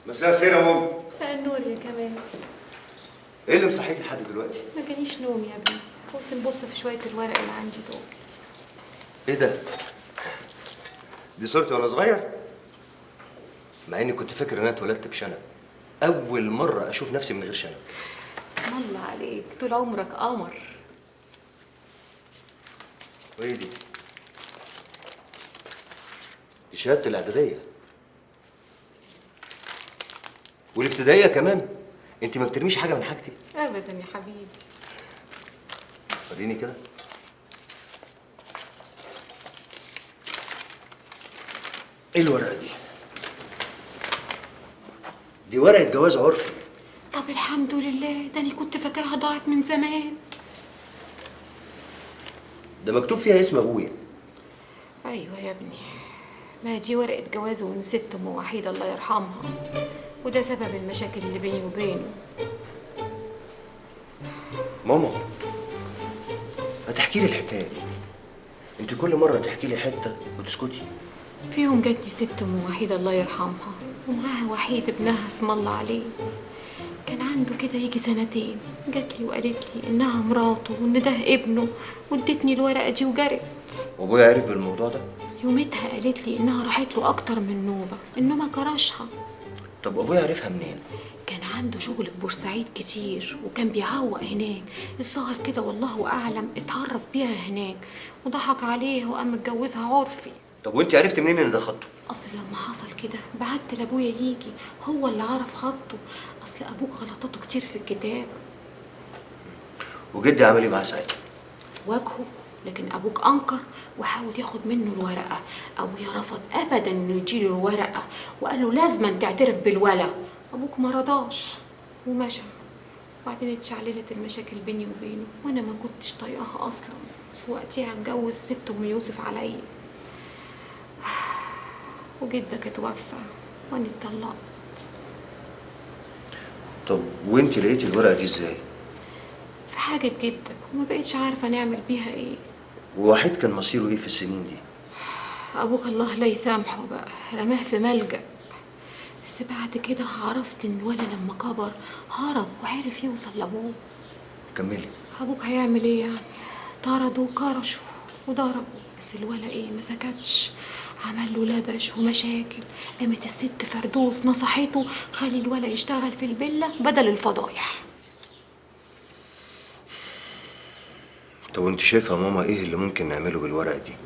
مساء الخير يا ماما. مساء النور يا كمال. ايه اللي مصحيكي لحد دلوقتي؟ ما جانيش نوم يا ابني، قلت نبص في شويه الورق اللي عندي دول. ايه ده؟ دي صورتي وانا صغير؟ مع اني كنت فاكر ان انا اتولدت بشنب. اول مره اشوف نفسي من غير شنب. اسم الله عليك، طول عمرك قمر. وايه دي؟ دي شهاده الاعداديه والابتدائيه كمان. انت ما بترميش حاجه من حاجتي؟ ابدا يا حبيبي. وريني كده. ايه الورقه دي؟ دي ورقه جواز عرفي. طب الحمد لله، ده انا كنت فاكرها ضاعت من زمان. ده مكتوب فيها اسم ابويا. ايوه يا ابني، ما دي ورقه جوازه من ست ام وحيده الله يرحمها، وده سبب المشاكل اللي بيني وبينه. ماما، ما تحكي لي الحكايه دي. انت كل مره تحكي لي حته وتسكتي. في يوم جاتني ست ام وحيده الله يرحمها، ومعاها وحيد ابنها اسم الله عليه. كان عنده كده يجي سنتين. جات لي وقالت لي انها مراته وان ده ابنه، وادتني الورقه دي وجرت. وابويا عرف بالموضوع ده؟ يومتها قالت لي انها راحت له اكتر من نوبه، انه ما كرشها. طب ابويا عرفها منين؟ كان عنده شغل في بورسعيد كتير، وكان بيعوق هناك. الظاهر كده والله اعلم اتعرف بيها هناك، وضحك عليها وقام متجوزها عرفي. طب وانت عرفت منين ان ده خطه؟ اصل لما حصل كده بعت لابويا يجي، هو اللي عرف خطه. اصل ابوك غلطاته كتير في الكتاب. وجدي عمل ايه معاه ساعتها؟ واجهه، لكن ابوك انكر وحاول ياخد منه الورقه. ابويا رفض ابدا انه يديله الورقه، وقال له لازما تعترف بالولا. ابوك ما رضاش ومشى. وبعدين اتشعللت المشاكل بيني وبينه، وانا ما كنتش طايقاها اصلا. وقتها اتجوز ست ام يوسف عليا، وجدك اتوفى وانا اتطلقت. طب وانت لقيتي الورقه دي ازاي؟ في حاجه جدك، وما بقتش عارفه نعمل بيها ايه. ووحيد كان مصيره ايه في السنين دي؟ ابوك الله لا يسامحه بقى، رماه في ملجأ. بس بعد كده عرفت ان الولد لما كبر هرب وعرف يوصل لابوه. كملي. ابوك هيعمل ايه يعني؟ طرده وكرشه وضربه، بس الولد ايه ما سكتش، عمل له لبش ومشاكل. قامت الست فردوس نصحته خلي الولد يشتغل في الفيلا بدل الفضايح. طب وانت شايفه يا ماما ايه اللي ممكن نعمله بالورقه دي؟